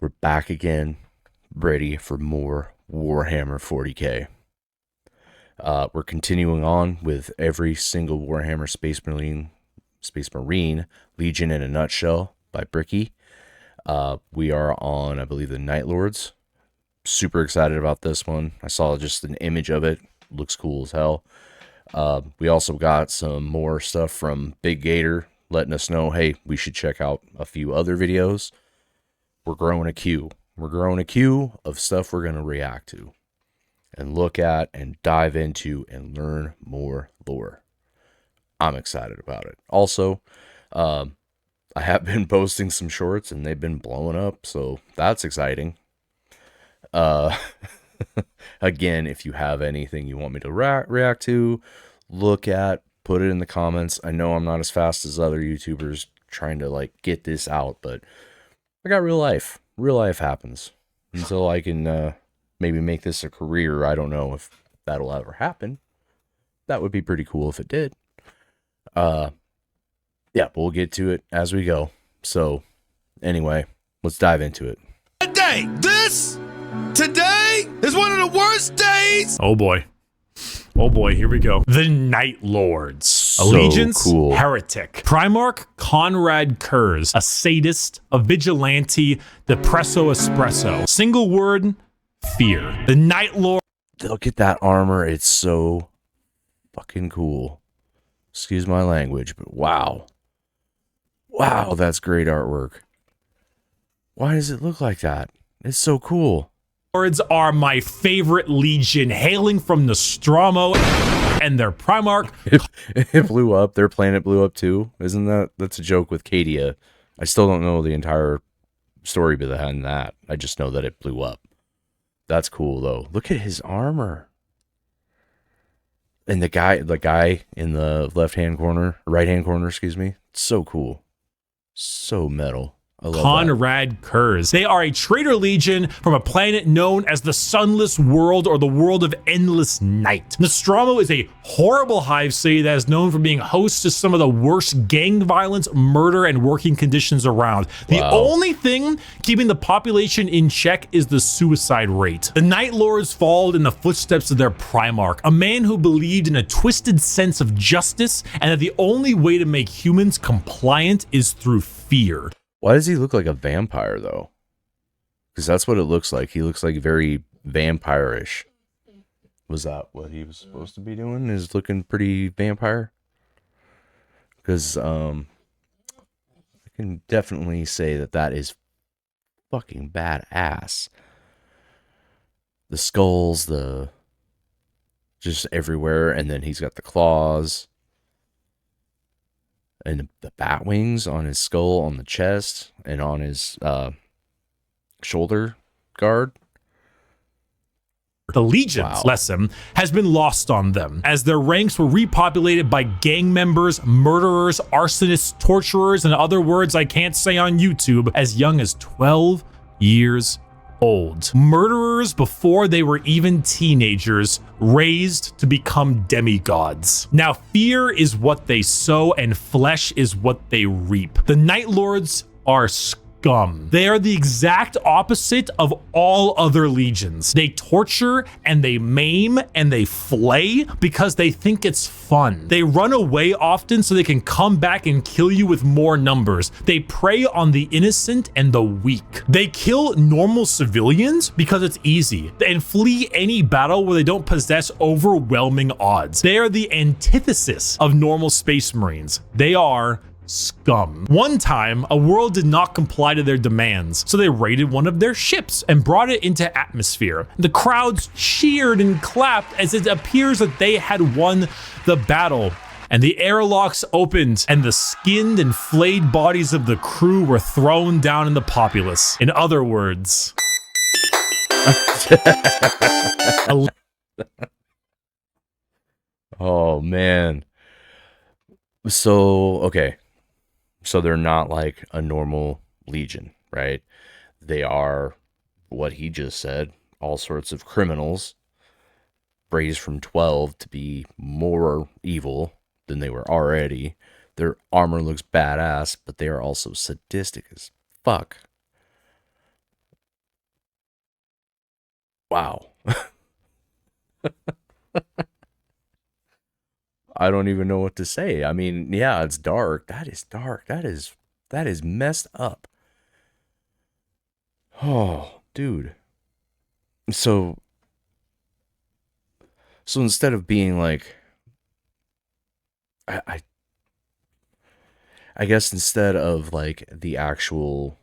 We're back again, ready for more Warhammer 40k. We're continuing on with every single Warhammer Space Marine Legion in a nutshell by Bricky. We are on, I believe, the Night Lords. Super excited about this one. I saw just an image of it. Looks cool as hell. We also got some more stuff from Big Gator letting us know, hey, we should check out a few other videos. We're growing a queue. We're growing a queue of stuff we're going to react to and look at and dive into and learn more lore. I'm excited about it. Also, I have been posting some shorts and they've been blowing up, so that's exciting. Again, if you have anything you want me to react to, look at, put it in the comments. I know I'm not as fast as other YouTubers trying to like get this out, but I got real life. Real life happens. Until I can maybe make this a career, I don't know if that'll ever happen. That would be pretty cool if it did. Yeah, we'll get to it as we go. So, anyway, let's dive into it. Today is one of the worst days. Oh boy. Oh boy, here we go. The Night Lords. So Allegiance, cool. Heretic. Primarch, Conrad Kurz. A sadist, a vigilante, depresso espresso. Single word, fear. The Night Lord. Look at that armor. It's so fucking cool. Excuse my language, but wow. Wow, that's great artwork. Why does it look like that? It's so cool. Lords are my favorite legion, hailing from Nostromo and their Primarch. It blew up. Their planet blew up too. Isn't that's a joke with Cadia? I still don't know the entire story behind that. I just know that it blew up. That's cool though. Look at his armor. And the guy in the right-hand corner, excuse me. It's so cool. So metal. I love Conrad Kurz. They are a traitor legion from a planet known as the Sunless World, or the World of Endless Night. Nostromo is a horrible hive city that is known for being host to some of the worst gang violence, murder, and working conditions around. The only thing keeping the population in check is the suicide rate. The Night Lords followed in the footsteps of their Primarch, a man who believed in a twisted sense of justice and that the only way to make humans compliant is through fear. Why does he look like a vampire, though? Because that's what it looks like. He looks like very vampire-ish. Was that what he was supposed to be doing? Is looking pretty vampire? Because I can definitely say that is fucking badass. The skulls, just everywhere, and then he's got the claws. And the bat wings on his skull, on the chest, and on his shoulder guard. The Legion's lesson has been lost on them, as their ranks were repopulated by gang members, murderers, arsonists, torturers, and other words I can't say on YouTube, as young as 12 years old. Murderers before they were even teenagers, raised to become demigods. Now, fear is what they sow and flesh is what they reap. The Night Lords are scum. They are the exact opposite of all other legions. They torture and they maim and they flay because they think it's fun. They run away often so they can come back and kill you with more numbers. They prey on the innocent and the weak. They kill normal civilians because it's easy and flee any battle where they don't possess overwhelming odds. They are the antithesis of normal Space Marines. They are scum. One time, a world did not comply to their demands, so they raided one of their ships and brought it into atmosphere. The crowds cheered and clapped as it appears that they had won the battle, and the airlocks opened and the skinned and flayed bodies of the crew were thrown down in the populace. In other words, Oh man. So okay. So they're not like a normal legion, right? They are what he just said, all sorts of criminals, raised from 12 to be more evil than they were already. Their armor looks badass, but they are also sadistic as fuck. Wow. I don't even know what to say. I mean, yeah, it's dark. That is dark. That is messed up. Oh, dude. So so instead of being like I I, I guess instead of like the actual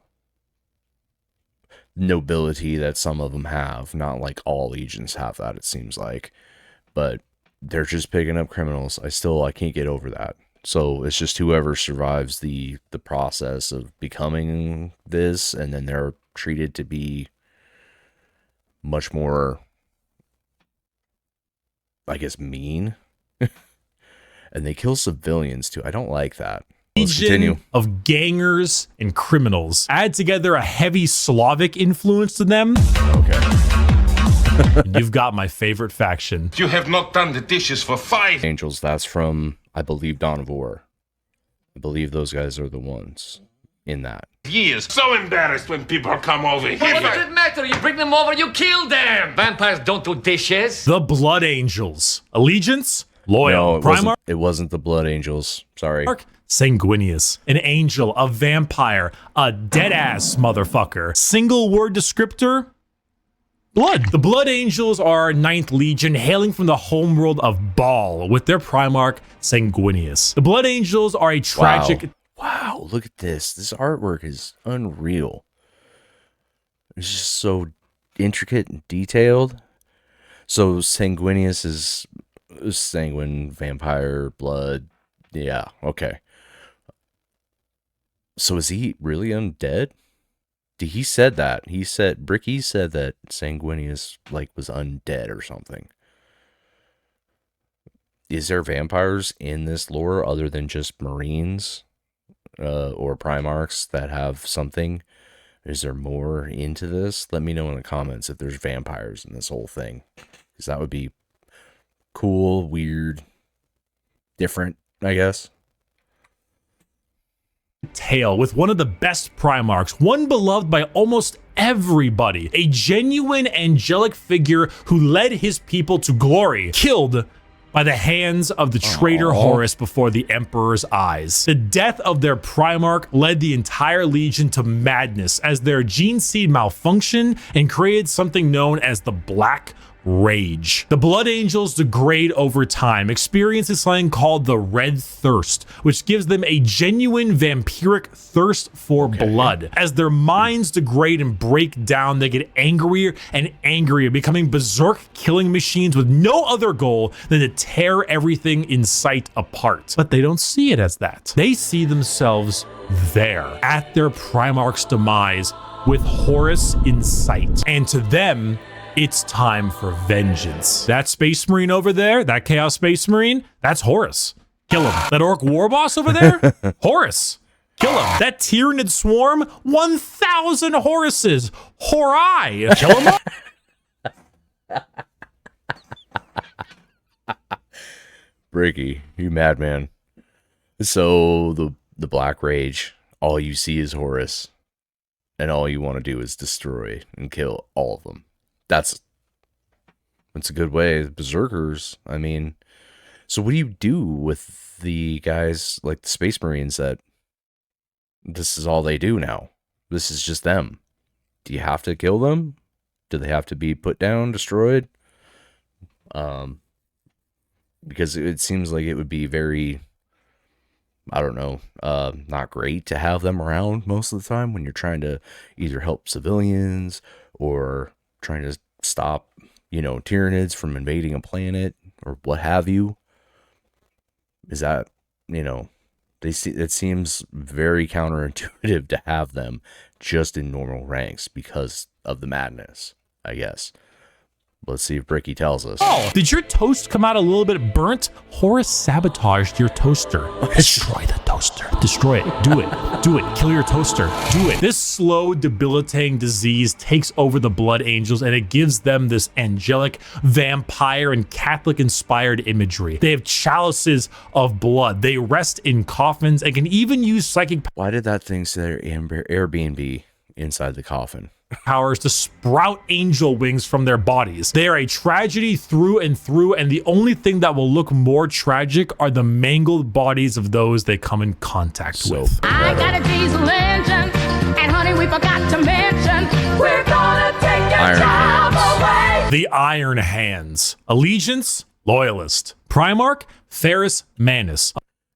nobility that some of them have, not like all legions have that, it seems like, but they're just picking up criminals. I can't get over that. So it's just whoever survives the process of becoming this, and then they're treated to be much more, I guess, mean. And they kill civilians too. I don't like that. Let's continue. Legion of gangers and criminals. Add together a heavy Slavic influence to them, Okay. and you've got my favorite faction. You have not done the dishes for 5 Angels, that's from, I believe, Dawn of War. I believe those guys are the ones in that. years. So embarrassed when people come over here. What does it matter? You bring them over, you kill them. Vampires don't do dishes. The Blood Angels. Allegiance, loyal. No, Primarch, it wasn't the Blood Angels. Sorry. Sanguinius. An angel, a vampire, a dead-ass motherfucker. Single word descriptor, blood. The Blood Angels are 9th Legion, hailing from the homeworld of Baal, with their Primarch, Sanguinius. The Blood Angels are a tragic... Wow, look at this. This artwork is unreal. It's just so intricate and detailed. So Sanguinius is sanguine, vampire, blood. Yeah, okay. So is he really undead? He said that. Bricky said that Sanguinius like was undead or something. Is there vampires in this lore other than just Marines or Primarchs that have something? Is there more into this? Let me know in the comments if there's vampires in this whole thing, because that would be cool, weird, different, I guess. Tale with one of the best Primarchs, one beloved by almost everybody, a genuine angelic figure who led his people to glory, killed by the hands of the traitor Horus before the Emperor's eyes. The death of their Primarch led the entire Legion to madness as their gene seed malfunctioned and created something known as the Black Rage. The Blood Angels degrade over time, experiencing something called the Red Thirst, which gives them a genuine vampiric thirst for blood. As their minds degrade and break down, they get angrier and angrier, becoming berserk killing machines with no other goal than to tear everything in sight apart. But they don't see it as that. They see themselves there, at their Primarch's demise, with Horus in sight. And to them, it's time for vengeance. That Space Marine over there, that Chaos Space Marine, that's Horus. Kill him. That Orc War Boss over there, Horus. Kill him. That Tyranid Swarm, 1,000 Horuses. Horai. Kill him. Bricky, you madman. So the Black Rage, all you see is Horus, and all you want to do is destroy and kill all of them. That's a good way. Berserkers, I mean, so what do you do with the guys like the Space Marines that this is all they do now? This is just them. Do you have to kill them? Do they have to be put down, destroyed? Because it seems like it would be very, I don't know, not great to have them around most of the time when you're trying to either help civilians or trying to stop, Tyranids from invading a planet or what have you. Is that, it seems very counterintuitive to have them just in normal ranks because of the madness, I guess. Let's see if Bricky tells us. Oh, did your toast come out a little bit burnt? Horus sabotaged your toaster. Destroy the toaster. Destroy it. Do it. Do it. Kill your toaster. Do it. This slow, debilitating disease takes over the Blood Angels, and it gives them this angelic, vampire, and Catholic-inspired imagery. They have chalices of blood. They rest in coffins and can even use psychic... Why did that thing say Airbnb inside the coffin? powers to sprout angel wings from their bodies. They are a tragedy through and through, and the only thing that will look more tragic are the mangled bodies of those they come in contact with. I got a diesel engine, and honey, we forgot to mention, we're gonna take your job away. The Iron Hands. Allegiance, Loyalist. Primarch, Ferrus Manus.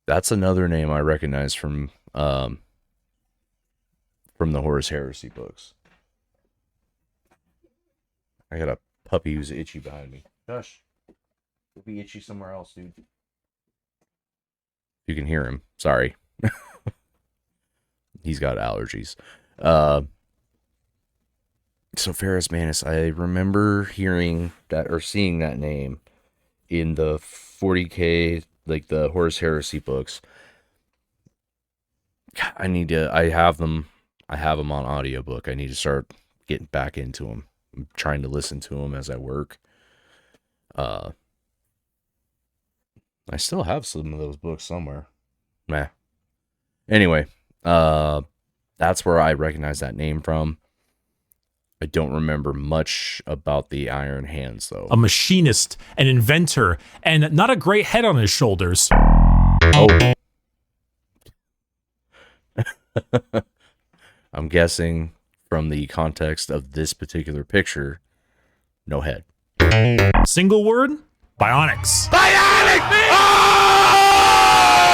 That's another name I recognize from the Horus Heresy books. I got a puppy who's itchy behind me. Gosh, he'll be itchy somewhere else, dude. You can hear him. Sorry. He's got allergies. So Ferrus Manus, I remember hearing that or seeing that name in the 40K, like the Horus Heresy books. I have them on audiobook. I need to start getting back into them. I'm trying to listen to them as I work. I still have some of those books somewhere. Meh. Anyway, that's where I recognize that name from. I don't remember much about the Iron Hands, though. A machinist, an inventor, and not a great head on his shoulders. Oh. I'm guessing from the context of this particular picture, no head. Single word, bionics.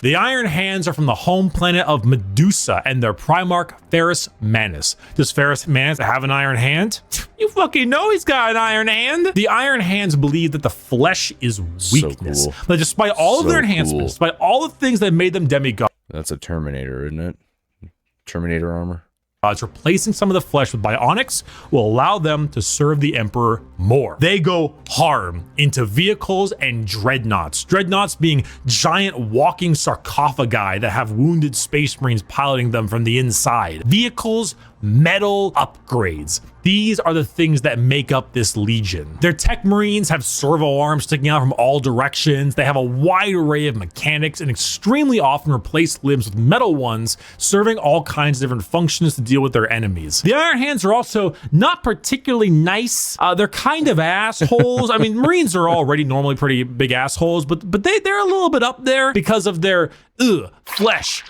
The Iron Hands are from the home planet of Medusa and their Primarch Ferrus Manus. Does Ferrus Manus have an iron hand? You fucking know he's got an iron hand. The Iron Hands believe that the flesh is weakness. So cool. But despite all of their enhancements, despite all the things that made them demigods, That's a Terminator, isn't it? Terminator armor. Replacing some of the flesh with bionics will allow them to serve the Emperor more. They go hard into vehicles and dreadnoughts. Dreadnoughts being giant walking sarcophagi that have wounded space marines piloting them from the inside. Vehicles, metal, upgrades. These are the things that make up this legion. Their tech marines have servo arms sticking out from all directions. They have a wide array of mechanics and extremely often replace limbs with metal ones, serving all kinds of different functions to deal with their enemies. The Iron Hands are also not particularly nice. They're kind of assholes. I mean, marines are already normally pretty big assholes, but they're a little bit up there because of their flesh,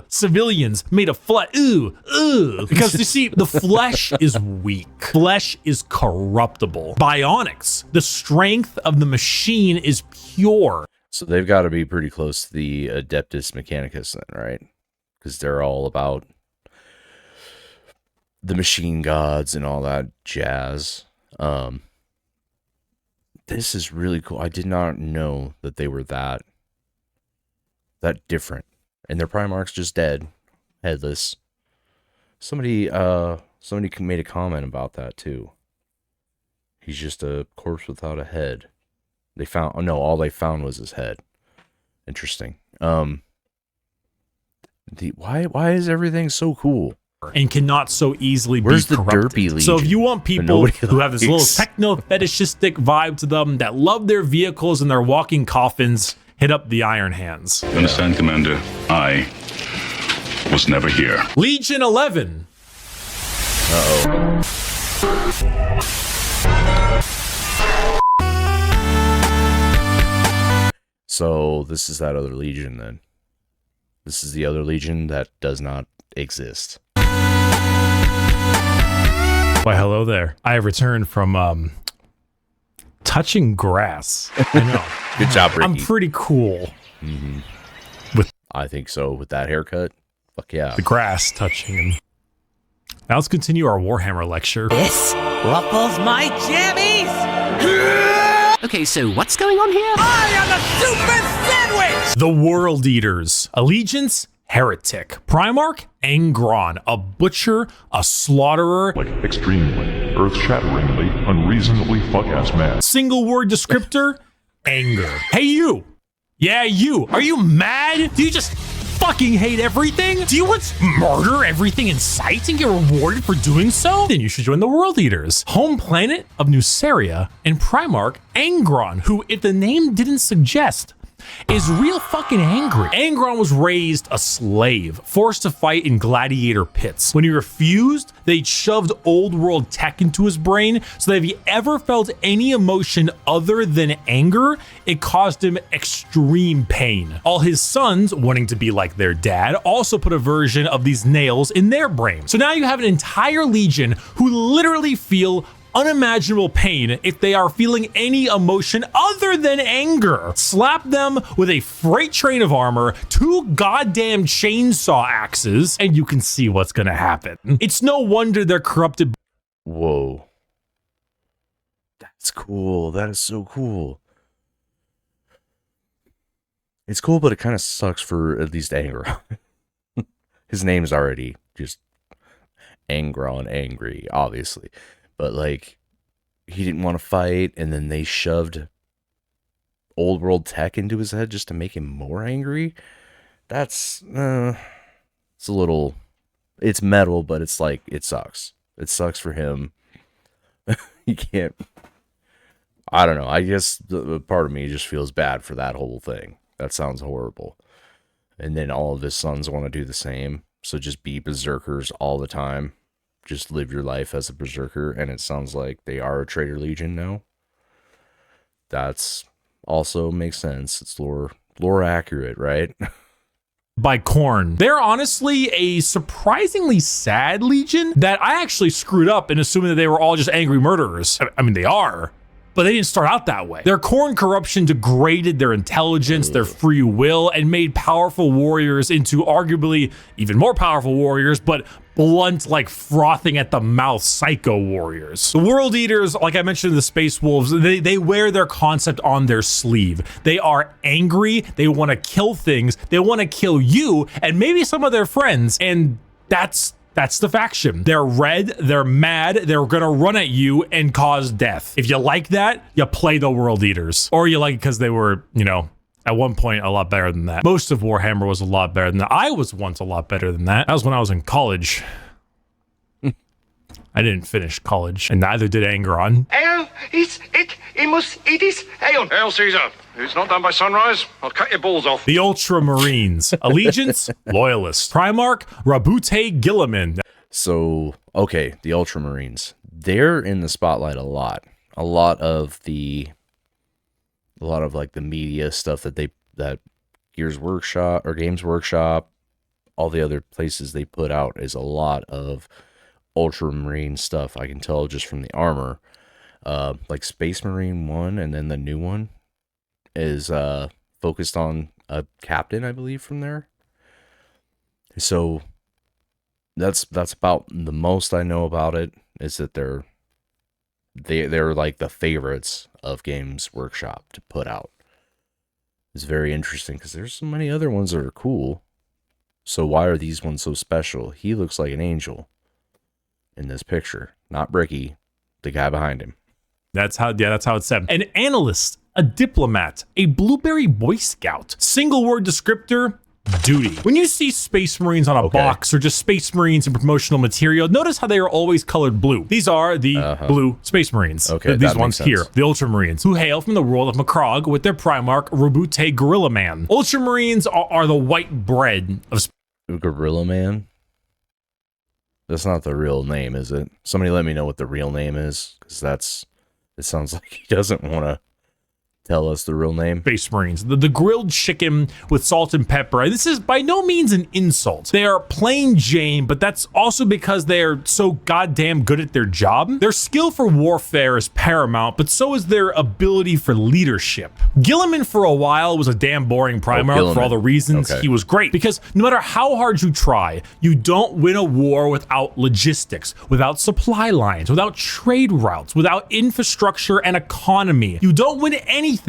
civilians made of flesh, because you see, the flesh is weak. Flesh is corruptible. Bionics, the strength of the machine is pure. So they've got to be pretty close to the Adeptus Mechanicus then, right? Because they're all about the machine gods and all that jazz. This is really cool. I did not know that they were that different. And their Primarch's just dead, headless. Somebody made a comment about that too. He's just a corpse without a head. All they found was his head. Interesting. Why is everything so cool? And cannot so easily Where's be corrupted. the derpy legion? So if you want people nobody who have this little likes? techno fetishistic vibe to them, that love their vehicles and their walking coffins, hit up the Iron Hands. You understand, Commander? I was never here. Legion 11. So this is that other legion then. This is the other legion that does not exist. Why, hello there. I have returned from touching grass. I know. Good job, Bricky. I'm pretty cool. I think so. With that haircut, fuck yeah. The grass touching. And now let's continue our Warhammer lecture. This ruffles my jammies! Okay, so what's going on here? I am a super sandwich! The World Eaters. Allegiance, Heretic. Primarch, Angron. A butcher, a slaughterer. Like extremely, earth-shatteringly, unreasonably fuck-ass mad. Single word descriptor, anger. Hey you! Yeah, you! Are you mad? Do you just fucking hate everything? Do you want to murder everything in sight and get rewarded for doing so? Then you should join the World Eaters. Home planet of Nuceria and Primarch Angron, who, if the name didn't suggest, is real fucking angry. Angron was raised a slave, forced to fight in gladiator pits. When he refused, they shoved old world tech into his brain so that if he ever felt any emotion other than anger, it caused him extreme pain. All his sons, wanting to be like their dad, also put a version of these nails in their brain. So now you have an entire legion who literally feel unimaginable pain if they are feeling any emotion other than anger. Slap them with a freight train of armor, 2 goddamn chainsaw axes, and you can see what's gonna happen. It's no wonder they're corrupted. Whoa. That's cool. That is so cool. It's cool, but it kind of sucks for at least Angron. His name's already just Angron, angry, obviously. But, like, he didn't want to fight, and then they shoved old world tech into his head just to make him more angry. That's, it's a little, it's metal, but it's like, it sucks. It sucks for him. He can't, I don't know. I guess the part of me just feels bad for that whole thing. That sounds horrible. And then all of his sons want to do the same. So just be berserkers all the time. Just live your life as a berserker, and it sounds like they are a traitor legion now. That's also makes sense. It's lore accurate, right? By Korn. They're honestly a surprisingly sad legion that I actually screwed up in assuming that they were all just angry murderers. I mean, they are, but they didn't start out that way. Their Korn corruption degraded their intelligence, their free will, and made powerful warriors into arguably even more powerful warriors, but blunt, like frothing at the mouth psycho warriors. The World Eaters, like I mentioned in the Space Wolves, they wear their concept on their sleeve. They are angry, they want to kill things, they want to kill you, and maybe some of their friends, and that's the faction. They're red, they're mad, they're gonna run at you and cause death. If you like that, you play the World Eaters. Or you like it because they were, you know, at one point a lot better than that. Most of Warhammer was a lot better than that. I was once a lot better than that. That was when I was in college. I didn't finish college, and neither did Angron. Hail Caesar. If it's not done by sunrise, I'll cut your balls off. The Ultramarines. Allegiance, Loyalists. Primarch, Rabute Gilliman. So, okay, the Ultramarines. They're in the spotlight a lot. A lot of like the media stuff that Gears Workshop or Games Workshop, all the other places they put out is a lot of Ultramarine stuff. I can tell just from the armor. Like Space Marine 1 and then the new one is focused on a captain, I believe, from there. So that's about the most I know about it, is that they're like the favorites of Games Workshop to put out. It's very interesting because there's so many other ones that are cool. So why are these ones so special? He looks like an angel in this picture, not Bricky, the guy behind him. That's how it's said. An analyst, a diplomat, a blueberry Boy Scout. Single word descriptor, duty. When you see Space Marines on a box or just Space Marines in promotional material, notice how they are always colored blue. These are the blue Space Marines. Okay, these ones here, the Ultramarines, who hail from the world of Macrog with their Primarch, Rabute Gorilla Man. Ultramarines are the white bread of Gorilla Man? That's not the real name, is it? Somebody let me know what the real name is, because it sounds like he doesn't want to tell us the real name. Space Marines. The grilled chicken with salt and pepper. This is by no means an insult. They are plain Jane, but that's also because they are so goddamn good at their job. Their skill for warfare is paramount, but so is their ability for leadership. Gilliman for a while was a damn boring Primarch for all the reasons he was great, because no matter how hard you try, you don't win a war without logistics, without supply lines, without trade routes, without infrastructure and economy. You don't win anything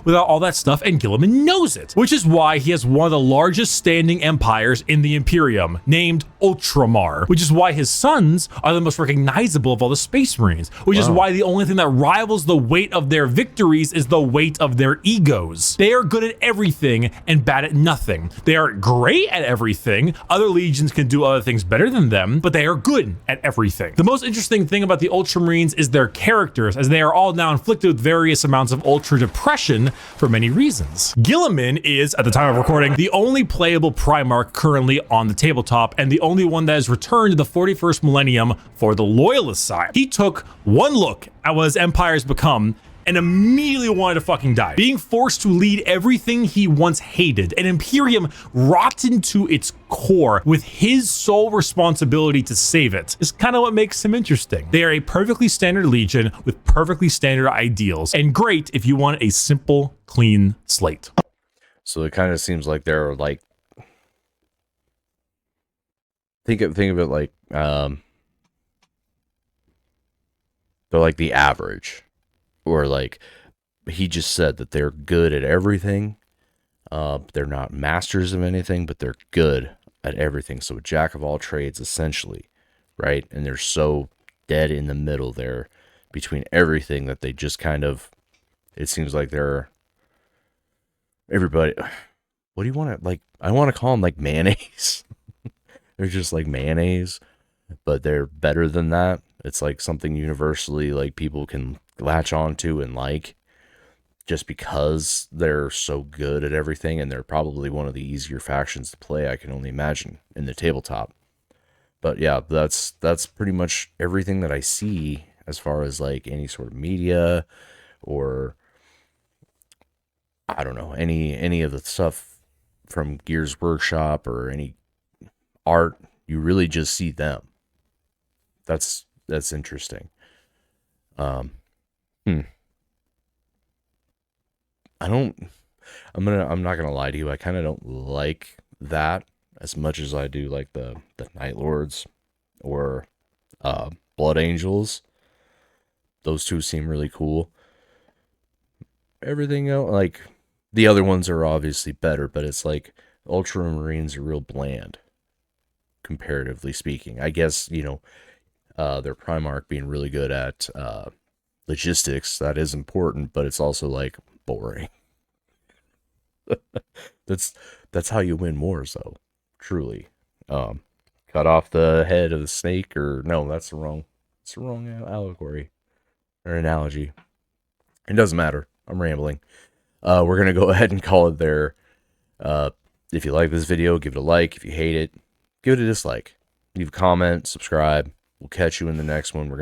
without all that stuff, and Gilliman knows it, which is why he has one of the largest standing empires in the Imperium, named Ultramar, which is why his sons are the most recognizable of all the Space Marines, which is why the only thing that rivals the weight of their victories is the weight of their egos. They are good at everything and bad at nothing. They are great at everything. Other legions can do other things better than them, but they are good at everything. The most interesting thing about the Ultramarines is their characters, as they are all now inflicted with various amounts of ultra impression for many reasons. Guilliman is, at the time of recording, the only playable Primarch currently on the tabletop, and the only one that has returned to the 41st millennium for the Loyalist side. He took one look at what his empire has become and immediately wanted to fucking die. Being forced to lead everything he once hated, an Imperium rotten to its core, with his sole responsibility to save it, is kind of what makes him interesting. They are a perfectly standard legion with perfectly standard ideals, and great if you want a simple, clean slate. So it kind of seems like they're like, think of it like they're like the average. Or like he just said that they're good at everything. They're not masters of anything, but they're good at everything. So a jack of all trades, essentially, right? And they're so dead in the middle there between everything that they just kind of, it seems like they're everybody. What do you want to like? I want to call them like mayonnaise. They're just like mayonnaise, but they're better than that. It's like something universally like people can latch onto and like, just because they're so good at everything, and they're probably one of the easier factions to play, I can only imagine, in the tabletop. But yeah, that's pretty much everything that I see as far as like any sort of media or I don't know, any of the stuff from Gears Workshop or any art. You really just see them. That's interesting. I'm not gonna lie to you. I kind of don't like that as much as I do like the Night Lords or Blood Angels. Those two seem really cool. Everything else, like the other ones, are obviously better, but it's like Ultramarines are real bland, comparatively speaking. I guess, you know, their Primarch being really good at logistics, that is important, but it's also like boring. that's how you win wars, though, truly. Cut off the head of the snake, or no, that's the wrong allegory or analogy. It doesn't matter. I'm rambling. We're gonna go ahead and call it there. If you like this video, give it a like. If you hate it, give it a dislike. Leave a comment, subscribe. We'll catch you in the next one. We're gonna